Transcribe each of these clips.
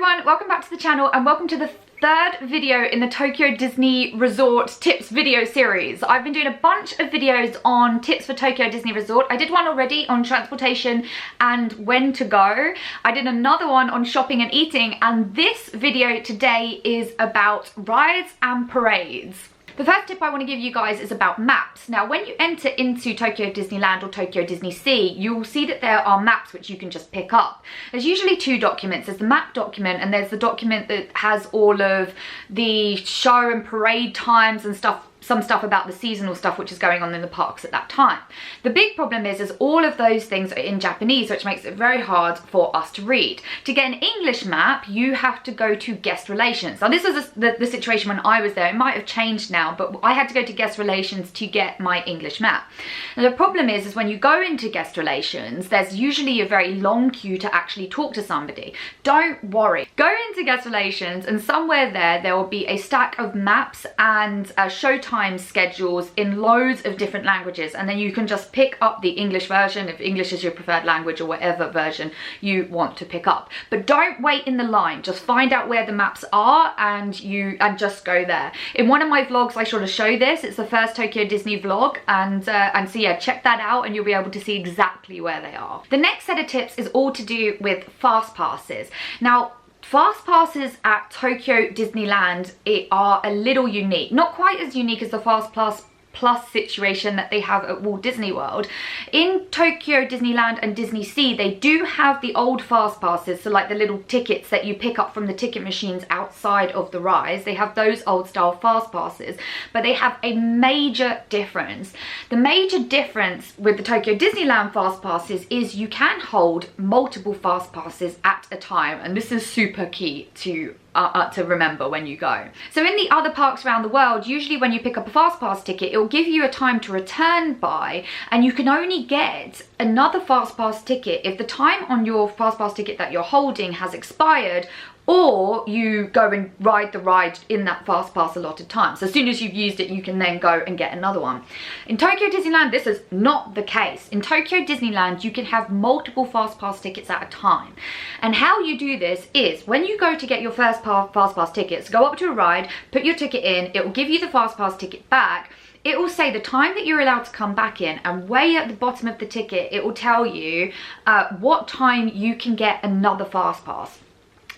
everyone, welcome back to the channel and welcome to the third video in the Tokyo Disney Resort tips video series. I've been doing a bunch of videos on tips for Tokyo Disney Resort. I did one already on transportation and when to go. I did another one on shopping and eating, and this video today is about rides and parades. The first tip I want to give you guys is about maps. Now, when you enter into Tokyo Disneyland or Tokyo Disney Sea, you will see that there are maps which you can just pick up. There's usually two documents. There's the map document and there's the document that has all of the show and parade times and stuff, some stuff about the seasonal stuff which is going on in the parks at that time. The big problem is all of those things are in Japanese, which makes it very hard for us to read. To get an English map, you have to go to guest relations. Now, this was the situation when I was there. It might have changed now, but I had to go to guest relations to get my English map. Now, the problem is when you go into guest relations, there's usually a very long queue to actually talk to somebody. Don't worry. Go into guest relations and somewhere there will be a stack of maps and showtime schedules in loads of different languages, and then you can just pick up the English version if English is your preferred language, or whatever version you want to pick up. But don't wait in the line. Just find out where the maps are and just go there. In one of my vlogs I sort of show this. It's the first Tokyo Disney vlog, and so yeah, check that out and you'll be able to see exactly where they are. The next set of tips is all to do with Fastpasses. Now, Fastpasses at Tokyo Disneyland are a little unique. Not quite as unique as the Fast Plus situation that they have at Walt Disney World. In Tokyo Disneyland and Disney Sea, they do have the old Fastpasses, so like the little tickets that you pick up from the ticket machines outside of the rides. They have those old style Fastpasses, but they have a major difference. The major difference with the Tokyo Disneyland Fastpasses is you can hold multiple Fastpasses at a time, and this is super key to remember when you go. So in the other parks around the world, usually when you pick up a Fastpass ticket, it will give you a time to return by, and you can only get another Fastpass ticket if the time on your Fastpass ticket that you're holding has expired, or you go and ride the ride in that Fastpass allotted time. So as soon as you've used it, you can then go and get another one. In Tokyo Disneyland, this is not the case. In Tokyo Disneyland, you can have multiple Fastpass tickets at a time. And how you do this is when you go to get your first Fastpass tickets, go up to a ride, put your ticket in, it will give you the Fastpass ticket back. It will say the time that you're allowed to come back in, and way at the bottom of the ticket, it will tell you what time you can get another Fastpass.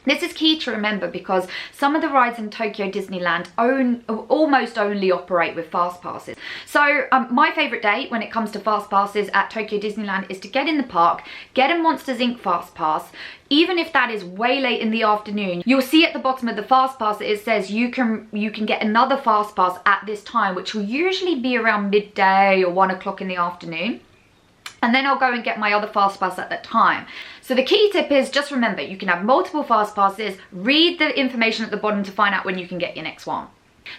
This is key to remember because some of the rides in Tokyo Disneyland almost only operate with Fastpasses. So my favourite day when it comes to Fastpasses at Tokyo Disneyland is to get in the park, get a Monsters Inc. Fastpass. Even if that is way late in the afternoon, you'll see at the bottom of the Fastpass it says you can get another Fastpass at this time, which will usually be around midday or 1 o'clock in the afternoon. And then I'll go and get my other Fastpass at that time. So the key tip is just remember, you can have multiple Fastpasses, read the information at the bottom to find out when you can get your next one.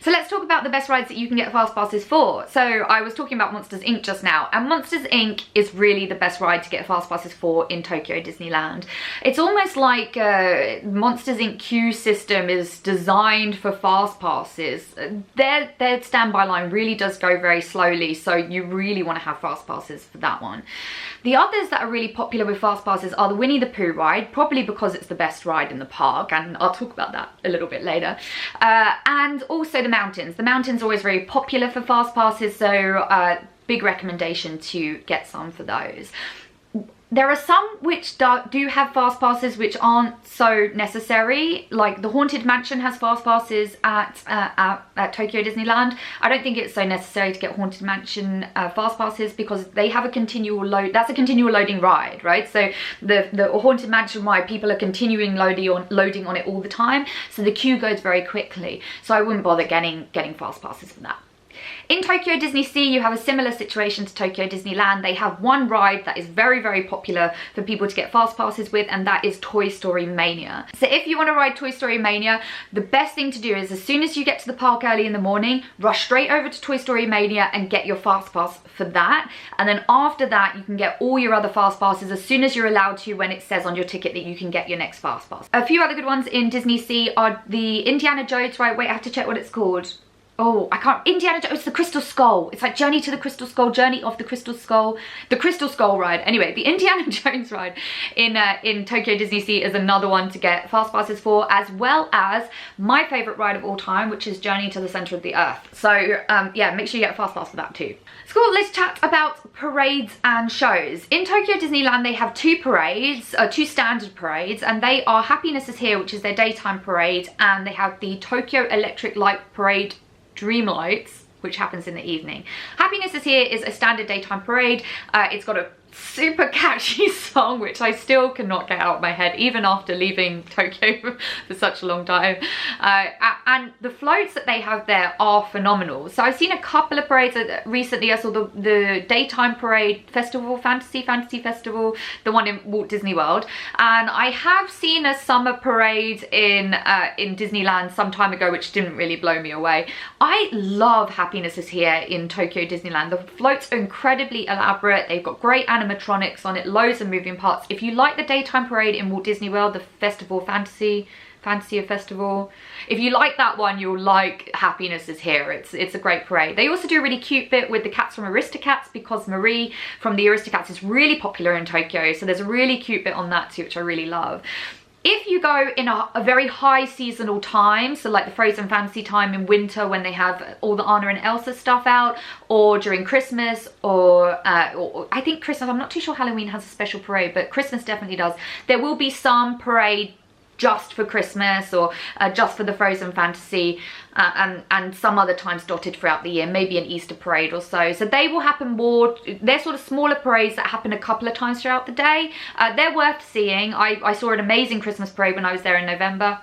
So let's talk about the best rides that you can get Fastpasses for. So I was talking about Monsters Inc. just now, and Monsters Inc. is really the best ride to get Fastpasses for in Tokyo Disneyland. It's almost like Monsters Inc. queue system is designed for Fastpasses. Their standby line really does go very slowly, so you really want to have Fastpasses for that one. The others that are really popular with Fastpasses are the Winnie the Pooh ride, probably because it's the best ride in the park, and I'll talk about that a little bit later. And also the mountains. The mountains are always very popular for Fastpasses, so big recommendation to get some for those. There are some which do have Fastpasses which aren't so necessary, like the Haunted Mansion has Fastpasses at Tokyo Disneyland. I don't think it's so necessary to get Haunted Mansion Fastpasses because they have a continual load. That's a continual loading ride, right? So the Haunted Mansion ride, people are continuing loading on it all the time, so the queue goes very quickly. So I wouldn't bother getting Fastpasses for that. In Tokyo Disney Sea, you have a similar situation to Tokyo Disneyland. They have one ride that is very, very popular for people to get Fastpasses with, and that is Toy Story Mania. So if you want to ride Toy Story Mania, the best thing to do is as soon as you get to the park early in the morning, rush straight over to Toy Story Mania and get your Fastpass for that. And then after that, you can get all your other Fastpasses as soon as you're allowed to when it says on your ticket that you can get your next Fastpass. A few other good ones in Disney Sea are the Indiana Jones ride. Wait, I have to check what it's called. Oh, I can't. Indiana Jones, it's the Crystal Skull. It's like Journey to the Crystal Skull, Journey of the Crystal Skull, the Crystal Skull ride. Anyway, the Indiana Jones ride in Tokyo Disney Sea is another one to get Fastpasses for, as well as my favorite ride of all time, which is Journey to the Center of the Earth. So yeah, make sure you get a Fastpass for that too. So cool, let's chat about parades and shows. In Tokyo Disneyland, they have two parades, two standard parades, and they are Happiness is Here, which is their daytime parade, and they have the Tokyo Electric Light Parade Dreamlights, which happens in the evening. Happiness is Here is a standard daytime parade. It's got a super catchy song, which I still cannot get out of my head, even after leaving Tokyo for such a long time. And the floats that they have there are phenomenal. So I've seen a couple of parades. Recently I saw the daytime parade festival, Fantasy Festival, the one in Walt Disney World. And I have seen a summer parade in Disneyland some time ago, which didn't really blow me away. I love Happiness is Here in Tokyo Disneyland. The floats are incredibly elaborate. They've got great animatronics on it, loads of moving parts. If you like the daytime parade in Walt Disney World, the festival Fantasy Festival, if you like that one, you'll like Happiness is Here. It's a great parade. They also do a really cute bit with the cats from Aristocats, because Marie from the Aristocats is really popular in Tokyo, so there's a really cute bit on that too, which I really love. If you go in a very high seasonal time, so like the Frozen Fantasy time in winter when they have all the Anna and Elsa stuff out, or during Christmas, or I think Christmas, I'm not too sure Halloween has a special parade, but Christmas definitely does. There will be some parade just for Christmas, or just for the Frozen Fantasy, and some other times dotted throughout the year, maybe an Easter parade or so. So they will happen more, they're sort of smaller parades that happen a couple of times throughout the day. They're worth seeing. I saw an amazing Christmas parade when I was there in November.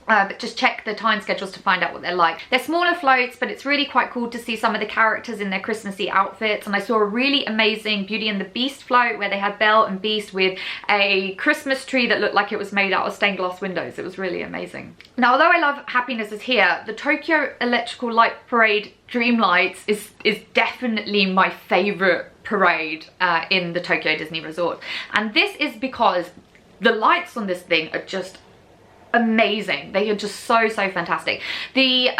But just check the time schedules to find out what they're like. They're smaller floats, but it's really quite cool to see some of the characters in their Christmassy outfits. And I saw a really amazing Beauty and the Beast float where they had Belle and Beast with a Christmas tree that looked like it was made out of stained glass windows. It was really amazing. Now, although I love Happiness is Here, the Tokyo Electrical Light Parade Dreamlights is definitely my favorite parade in the Tokyo Disney Resort. And this is because the lights on this thing are just amazing. They are just so fantastic. The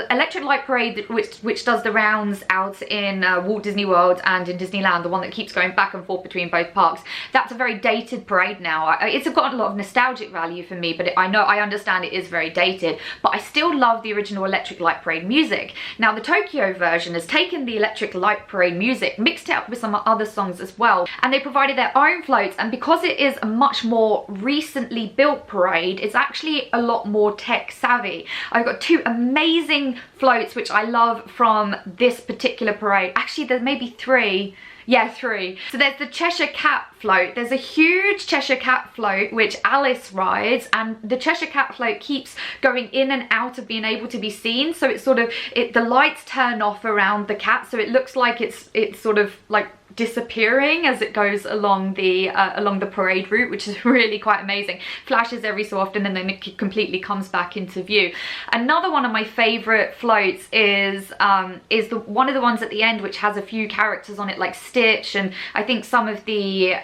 Electric Light Parade, which does the rounds out in Walt Disney World and in Disneyland, the one that keeps going back and forth between both parks, that's a very dated parade now. It's got a lot of nostalgic value for me, but I understand it is very dated, but I still love the original Electric Light Parade music. Now the Tokyo version has taken the Electric Light Parade music, mixed it up with some other songs as well, and they provided their own floats. And because it is a much more recently built parade, it's actually a lot more tech savvy. I've got two amazing floats which I love from this particular parade. Actually, there may be three. Yeah, three. So there's the Cheshire Cat float. There's a huge Cheshire Cat float which Alice rides, and the Cheshire Cat float keeps going in and out of being able to be seen. So it's sort of, the lights turn off around the cat, so it looks like it's sort of like disappearing as it goes along the parade route, which is really quite amazing. Flashes every so often and then it completely comes back into view. Another one of my favorite floats is one of the ones at the end which has a few characters on it, like Stitch, and I think some of the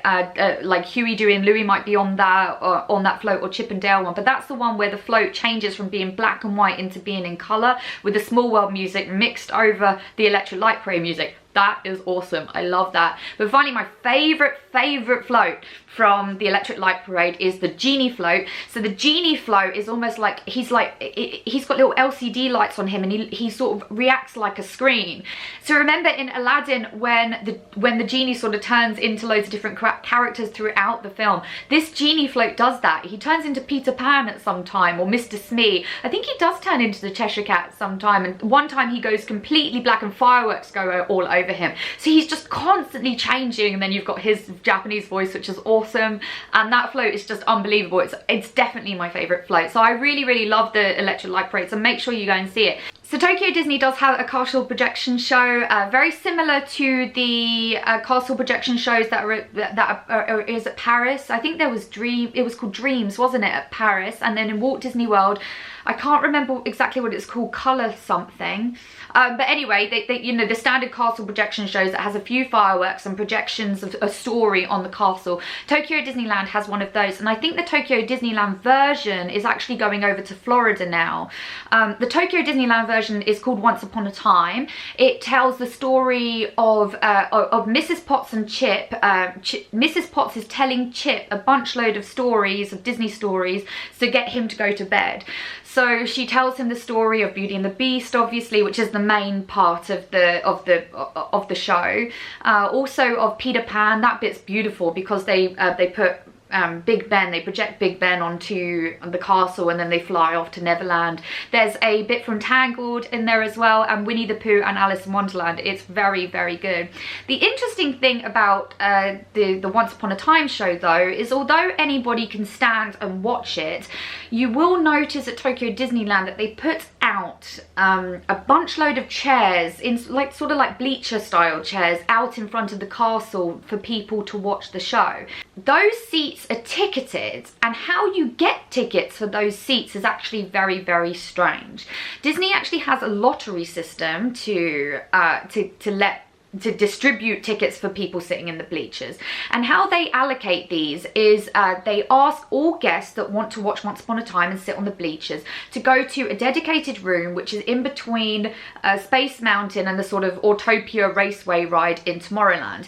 like Huey, Dewey and Louie might be on that float, or Chip and Dale one. But that's the one where the float changes from being black and white into being in color, with the Small World music mixed over the Electric Light Parade music. That is awesome. I love that. But finally, my favorite float from the Electric Light Parade is the Genie float. So the Genie float is almost like he's got little LCD lights on him, and he sort of reacts like a screen. So remember in Aladdin when the Genie sort of turns into loads of different characters throughout the film, this Genie float does that. He turns into Peter Pan at some time, or Mr. Smee. I think he does turn into the Cheshire Cat sometime, and one time he goes completely black and fireworks go all over him. So he's just constantly changing, and then you've got his Japanese voice, which is awesome, and that float is just unbelievable. It's definitely my favorite float. So I really love the Electric Light Parade, so make sure you go and see it. So Tokyo Disney does have a castle projection show, very similar to the castle projection shows that is at Paris. I think there was it was called Dreams, wasn't it, at Paris? And then in Walt Disney World, I can't remember exactly what it's called, Color something. But anyway, you know, the standard castle projection shows that has a few fireworks and projections of a story on the castle. Tokyo Disneyland has one of those, and I think the Tokyo Disneyland version is actually going over to Florida now. The Tokyo Disneyland version version is called Once Upon a Time. It tells the story of Mrs. Potts and Chip. Mrs. Potts is telling Chip a bunch load of stories, of Disney stories, to get him to go to bed. So she tells him the story of Beauty and the Beast, obviously, which is the main part of the show. Also of Peter Pan. That bit's beautiful because they put Big Ben, they project Big Ben onto the castle and then they fly off to Neverland. There's a bit from Tangled in there as well, and Winnie the Pooh and Alice in Wonderland. It's very, very good. The interesting thing about the Once Upon a Time show though is although anybody can stand and watch it, you will notice at Tokyo Disneyland that they put out a bunch load of chairs, in sort of like bleacher style chairs, out in front of the castle for people to watch the show. Those seats are ticketed, and how you get tickets for those seats is actually very, very strange. Disney actually has a lottery system to distribute tickets for people sitting in the bleachers, and how they allocate these is they ask all guests that want to watch Once Upon a Time and sit on the bleachers to go to a dedicated room which is in between Space Mountain and the sort of Autopia Raceway ride in Tomorrowland.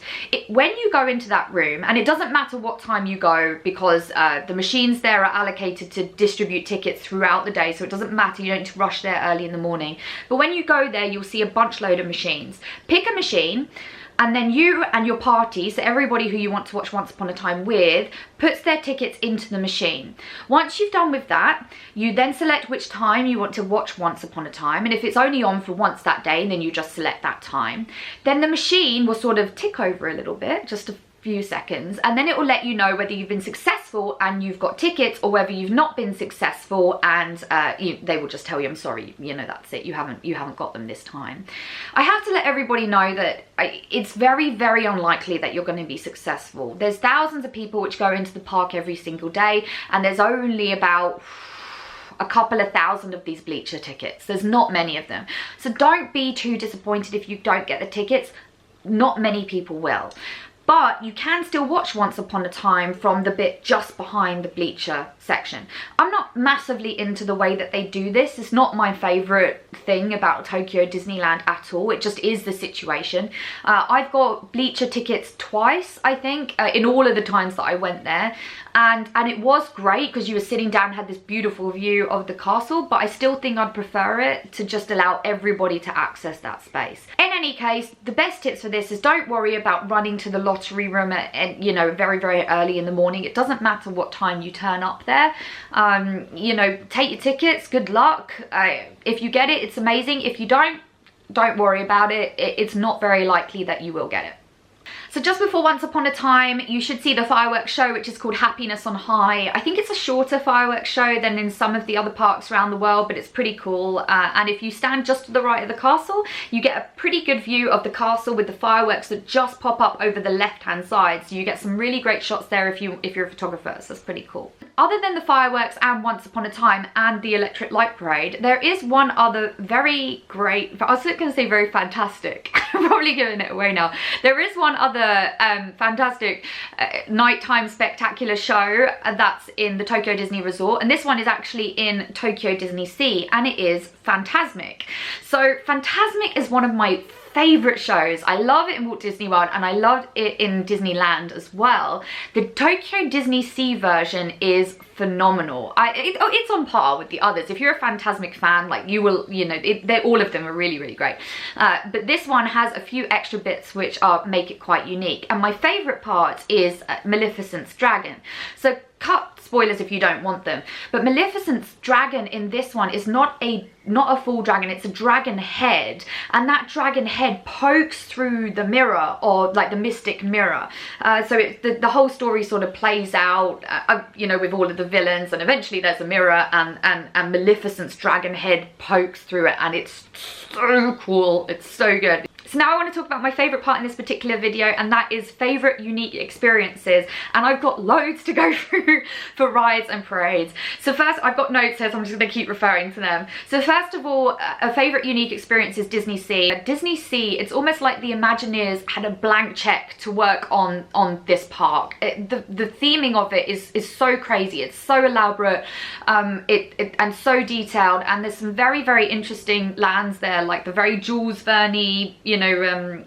When you go into that room, and it doesn't matter what time you go because the machines there are allocated to distribute tickets throughout the day, so it doesn't matter, you don't need to rush there early in the morning. But when you go there, you'll see a bunch load of machines. Pick a machine, and then you and your party, so everybody who you want to watch Once Upon a Time with, puts their tickets into the machine. Once you've done with that, you then select which time you want to watch Once Upon a Time, and if it's only on for once that day, then you just select that time. Then the machine will sort of tick over a little bit, just a few seconds, and then it will let you know whether you've been successful and you've got tickets, or whether you've not been successful and they will just tell you, I'm sorry, you know, that's it, you haven't got them this time. I have to let everybody know that it's very, very unlikely that you're going to be successful. There's thousands of people which go into the park every single day, and there's only about a couple of thousand of these bleacher tickets. There's not many of them, so don't be too disappointed if you don't get the tickets. Not many people will. But you can still watch Once Upon a Time from the bit just behind the bleacher section. I'm not massively into the way that they do this. It's not my favourite thing about Tokyo Disneyland at all. It just is the situation. I've got bleacher tickets twice, I think, in all of the times that I went there. And it was great because you were sitting down and had this beautiful view of the castle, but I still think I'd prefer it to just allow everybody to access that space. In any case, the best tips for this is don't worry about running to the lottery room at you know, very, very early in the morning. It doesn't matter what time you turn up there. You know, take your tickets, good luck. If you get it, it's amazing. If you don't worry about it. It's not very likely that you will get it. So just before Once Upon a Time, you should see the fireworks show, which is called Happiness on High. I think it's a shorter fireworks show than in some of the other parks around the world, but it's pretty cool. And if you stand just to the right of the castle, you get a pretty good view of the castle with the fireworks that just pop up over the left-hand side. So you get some really great shots there if you're a photographer, so that's pretty cool. Other than the fireworks and Once Upon a Time and the Electric Light Parade, there is one other very great, I was going to say very fantastic, I'm probably giving it away now. There is one other fantastic nighttime spectacular show that's in the Tokyo Disney Resort, and this one is actually in Tokyo Disney Sea, and it is Fantasmic. So Fantasmic is one of my favorite shows. I love it in Walt Disney World and I loved it in Disneyland as well. The Tokyo Disney Sea version is phenomenal. It's on par with the others. If you're a Fantasmic fan, like you will, you know, all of them are really, really great. But this one has a few extra bits which make it quite unique. And my favorite part is Maleficent's dragon. So cut spoilers if you don't want them, but Maleficent's dragon in this one is not a full dragon, it's a dragon head, and that dragon head pokes through the mirror, or like the mystic mirror. So the whole story sort of plays out, you know, with all of the villains, and eventually there's a mirror, and Maleficent's dragon head pokes through it, and it's so cool, it's so good. So now I want to talk about my favourite part in this particular video, and that is favourite unique experiences. And I've got loads to go through for rides and parades. So first, I've got notes here, so I'm just going to keep referring to them. So first of all, a favourite unique experience is Disney Sea. Disney Sea, it's almost like the Imagineers had a blank check to work on this park. The theming of it is so crazy. It's so elaborate and so detailed, and there's some very, very interesting lands there, like the very Jules Verne, you know,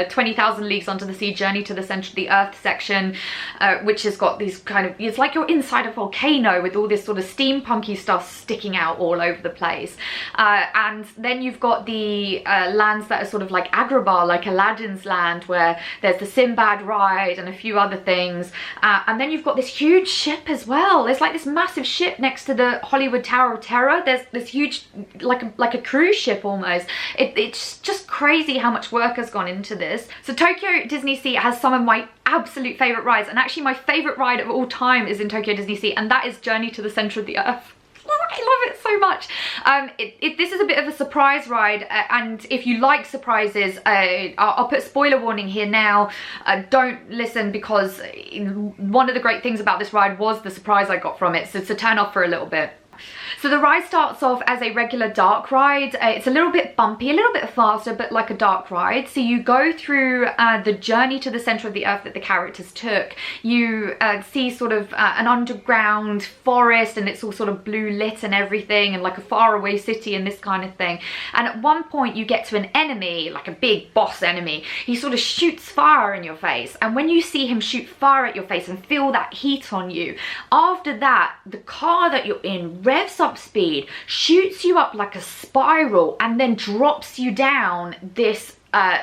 20,000 Leagues Under the Sea, Journey to the Center of the Earth section, which has got these kind of, it's like you're inside a volcano with all this sort of steampunky stuff sticking out all over the place. And then you've got the lands that are sort of like Agrabah, like Aladdin's land, where there's the Sinbad ride and a few other things. And then you've got this huge ship as well. There's like this massive ship next to the Hollywood Tower of Terror. There's this huge, like a cruise ship almost. It's just crazy how much work has gone into this. So Tokyo Disney Sea has some of my absolute favorite rides, and actually my favorite ride of all time is in Tokyo Disney Sea, and that is Journey to the Center of the Earth. I love it so much. This is a bit of a surprise ride, and if you like surprises, I'll put a spoiler warning here now. Don't listen, because one of the great things about this ride was the surprise I got from it, so turn off for a little bit. So the ride starts off as a regular dark ride. It's a little bit bumpy, a little bit faster, but like a dark ride. So you go through the journey to the center of the earth that the characters took. You see sort of an underground forest, and it's all sort of blue lit and everything, and like a faraway city and this kind of thing. And at one point you get to an enemy, like a big boss enemy. He sort of shoots fire in your face, and when you see him shoot fire at your face and feel that heat on you, after that the car that you're in revs up speed, shoots you up like a spiral, and then drops you down this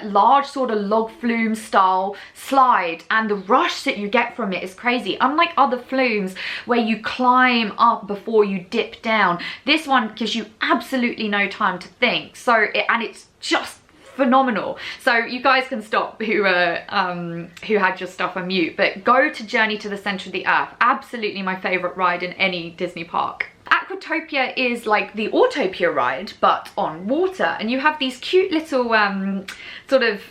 large sort of log flume style slide, and the rush that you get from it is crazy. Unlike other flumes where you climb up before you dip down, this one gives you absolutely no time to think. And it's just phenomenal. So you guys can stop who had your stuff on mute, but go to Journey to the Center of the Earth. Absolutely my favorite ride in any Disney park. Aquatopia is like the Autopia ride, but on water, and you have these cute little sort of,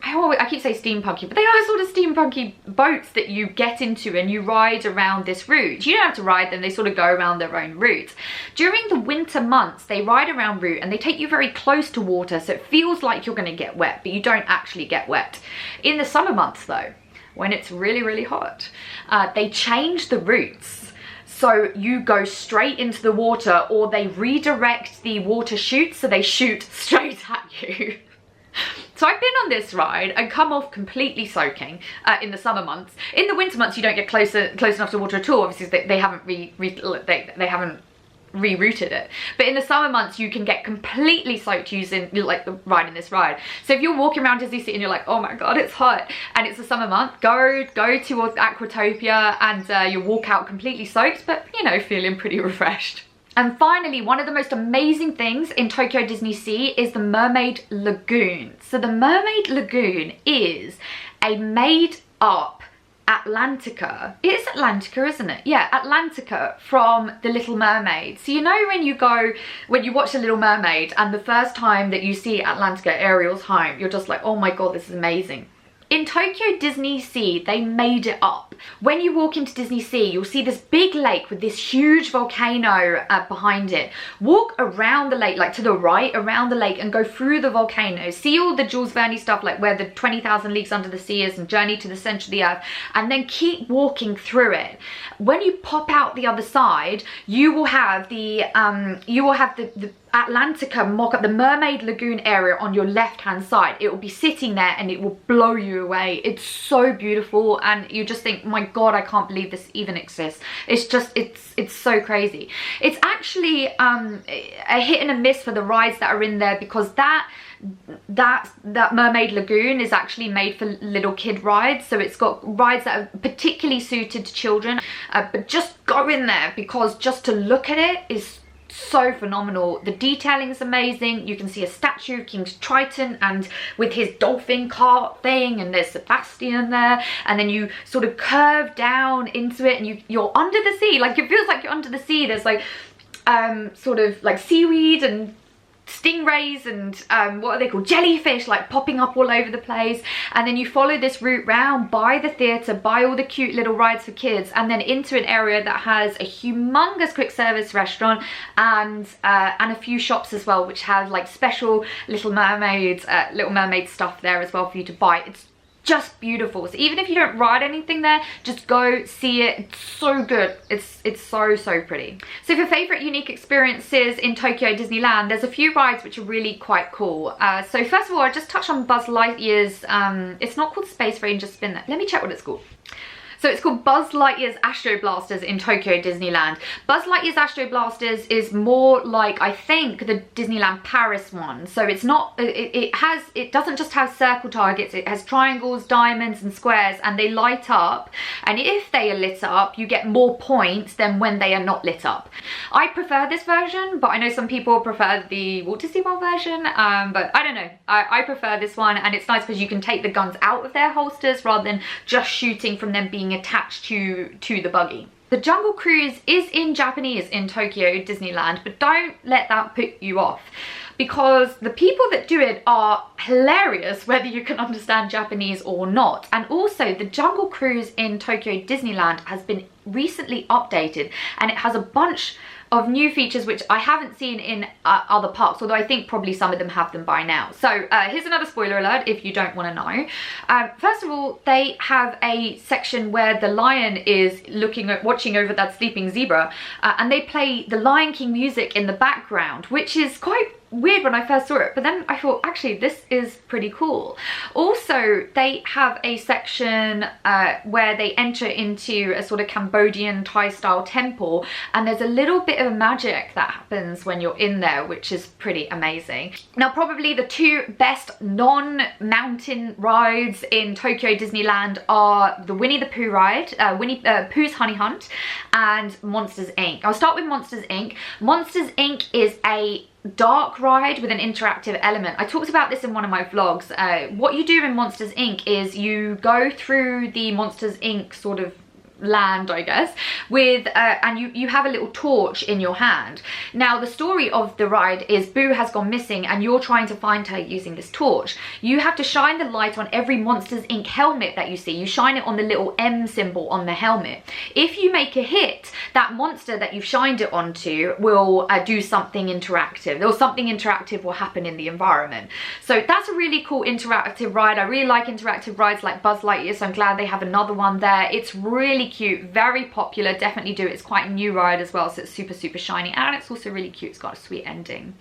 I keep saying steampunky, but they are sort of steampunky boats that you get into, and you ride around this route. You don't have to ride them, they sort of go around their own route. During the winter months, they ride around route, and they take you very close to water, so it feels like you're going to get wet, but you don't actually get wet. In the summer months though, when it's really, really hot, they change the routes. So you go straight into the water, or they redirect the water chutes so they shoot straight at you. So I've been on this ride and come off completely soaking in the summer months. In the winter months you don't get close enough to water at all. Obviously they haven't they haven't rerouted it, but in the summer months you can get completely soaked using like the ride in this ride. So if you're walking around Disney Sea and you're like, oh my god, it's hot, and it's a summer month, go to Aquatopia, and you walk out completely soaked, but you know, feeling pretty refreshed. And finally, one of the most amazing things in Tokyo Disney Sea is the Mermaid Lagoon. So the Mermaid Lagoon is a made up Atlantica. It is Atlantica, isn't it? Yeah, Atlantica from The Little Mermaid. So you know when you watch The Little Mermaid and the first time that you see Atlantica, Ariel's home, you're just like, oh my god, this is amazing. In Tokyo Disney Sea, they made it up. When you walk into Disney Sea, you'll see this big lake with this huge volcano behind it. Walk around the lake, like to the right, around the lake, and go through the volcano. See all the Jules Verne stuff, like where the 20,000 Leagues Under the Sea is and Journey to the Center of the Earth, and then keep walking through it. When you pop out the other side, you will have the Atlantica mock-up, the Mermaid Lagoon area on your left-hand side. It will be sitting there and it will blow you away. It's so beautiful, and you just think, my god, I can't believe this even exists. It's just, it's so crazy. It's actually a hit and a miss for the rides that are in there, because that Mermaid Lagoon is actually made for little kid rides, so it's got rides that are particularly suited to children, but just go in there, because just to look at it is so phenomenal. The detailing is amazing. You can see a statue of King Triton and with his dolphin cart thing, and there's Sebastian there, and then you sort of curve down into it and you're under the sea. Like, it feels like you're under the sea. There's like sort of like seaweed and stingrays and what are they called, jellyfish, like popping up all over the place. And then you follow this route round by the theatre, by all the cute little rides for kids, and then into an area that has a humongous quick service restaurant and a few shops as well, which have like special Little Mermaid stuff there as well for you to buy. It's just beautiful. So even if you don't ride anything there, just go see it. It's so good. It's so pretty. So for favorite unique experiences in Tokyo Disneyland, there's a few rides which are really quite cool. So first of all, I'll just touch on Buzz Lightyear's, it's not called Space Ranger Spin. Let me check what it's called. So it's called Buzz Lightyear's Astro Blasters in Tokyo Disneyland. Buzz Lightyear's Astro Blasters is more like, I think, the Disneyland Paris one. So it's not, it doesn't just have circle targets, it has triangles, diamonds and squares, and they light up. And if they are lit up, you get more points than when they are not lit up. I prefer this version, but I know some people prefer the Walt Disney World version, but I don't know. I prefer this one, and it's nice because you can take the guns out of their holsters rather than just shooting from them being attached to the buggy. The Jungle Cruise is in Japanese in Tokyo Disneyland, but don't let that put you off, because the people that do it are hilarious whether you can understand Japanese or not. And also the Jungle Cruise in Tokyo Disneyland has been recently updated, and it has a bunch of new features which I haven't seen in other parks, although I think probably some of them have them by now. So here's another spoiler alert if you don't want to know. First of all, they have a section where the lion is watching over that sleeping zebra, and they play the Lion King music in the background, which is quite weird when I first saw it, but then I thought actually this is pretty cool. Also, they have a section where they enter into a sort of Cambodian Thai style temple, and there's a little bit of magic that happens when you're in there, which is pretty amazing. Now probably the two best non-mountain rides in Tokyo Disneyland are the Winnie the Pooh ride, Pooh's Honey Hunt, and Monsters Inc. I'll start with Monsters Inc. Monsters Inc. is a dark ride with an interactive element. I talked about this in one of my vlogs. What you do in Monsters Inc. is you go through the Monsters Inc. sort of land, I guess, with and you have a little torch in your hand. Now the story of the ride is Boo has gone missing and you're trying to find her using this torch. You have to shine the light on every Monsters Inc. helmet that you see. You shine it on the little M symbol on the helmet. If you make a hit, that monster that you've shined it onto will do something interactive, or something interactive will happen in the environment. So that's a really cool interactive ride. I really like interactive rides like Buzz Lightyear, so I'm glad they have another one there. It's really cute, very popular, definitely do it. It's quite a new ride as well, so it's super shiny, and it's also really cute. It's got a sweet ending.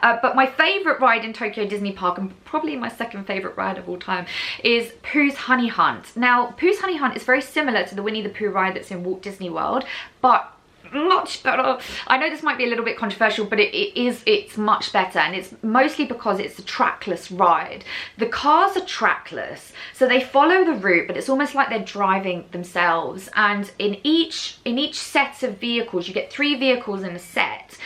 But my favorite ride in Tokyo Disney Park, and probably my second favorite ride of all time, is Pooh's Honey Hunt. Now Pooh's Honey Hunt is very similar to the Winnie the Pooh ride that's in Walt Disney World, but much better. I know this might be a little bit controversial, but it's much better, and it's mostly because it's a trackless ride. The cars are trackless, so they follow the route, but it's almost like they're driving themselves. And in each set of vehicles, you get 3 vehicles in a set.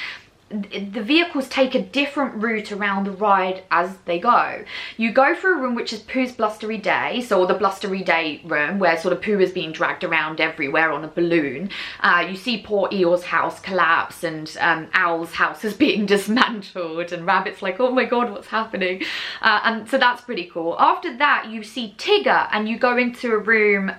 The vehicles take a different route around the ride as they go. You go through a room which is Pooh's Blustery Day, so the Blustery Day room where sort of Pooh is being dragged around everywhere on a balloon. You see poor Eeyore's house collapse, and Owl's house is being dismantled, and Rabbit's like, oh my god, what's happening? And so that's pretty cool. After that, you see Tigger, and you go into a room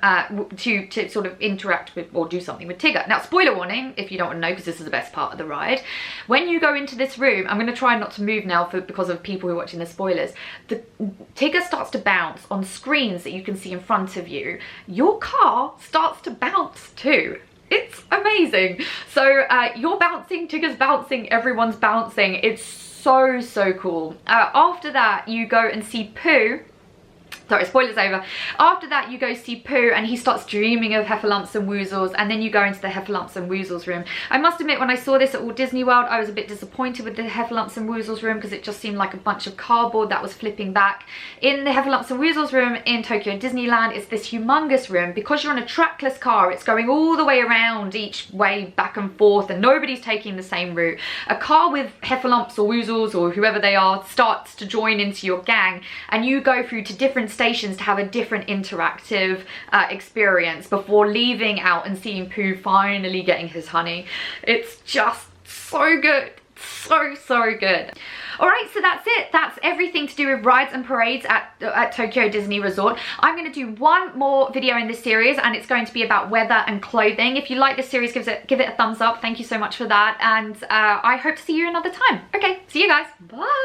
to sort of interact with or do something with Tigger. Now, spoiler warning if you don't want to know, because this is the best part of the ride. When you go into this room, I'm going to try not to move now because of people who are watching the spoilers, the Tigger starts to bounce on screens that you can see in front of you. Your car starts to bounce too. It's amazing. So you're bouncing, Tigger's bouncing, everyone's bouncing. It's so cool. After that, you go and see Pooh. Sorry, spoilers over. After that, you go see Pooh, and he starts dreaming of Heffalumps and Woozles, and then you go into the Heffalumps and Woozles room. I must admit, when I saw this at Walt Disney World, I was a bit disappointed with the Heffalumps and Woozles room because it just seemed like a bunch of cardboard that was flipping back. In the Heffalumps and Woozles room in Tokyo Disneyland, it's this humongous room. Because you're on a trackless car, it's going all the way around each way, back and forth, and nobody's taking the same route. A car with Heffalumps or Woozles or whoever they are starts to join into your gang, and you go through to different stations to have a different interactive experience before leaving out and seeing Pooh finally getting his honey. It's just so good. so good. All right, so that's it. That's everything to do with rides and parades at Tokyo Disney Resort. I'm going to do one more video in this series, and it's going to be about weather and clothing. If you like this series, give it a thumbs up. Thank you so much for that, and I hope to see you another time. Okay, see you guys. Bye.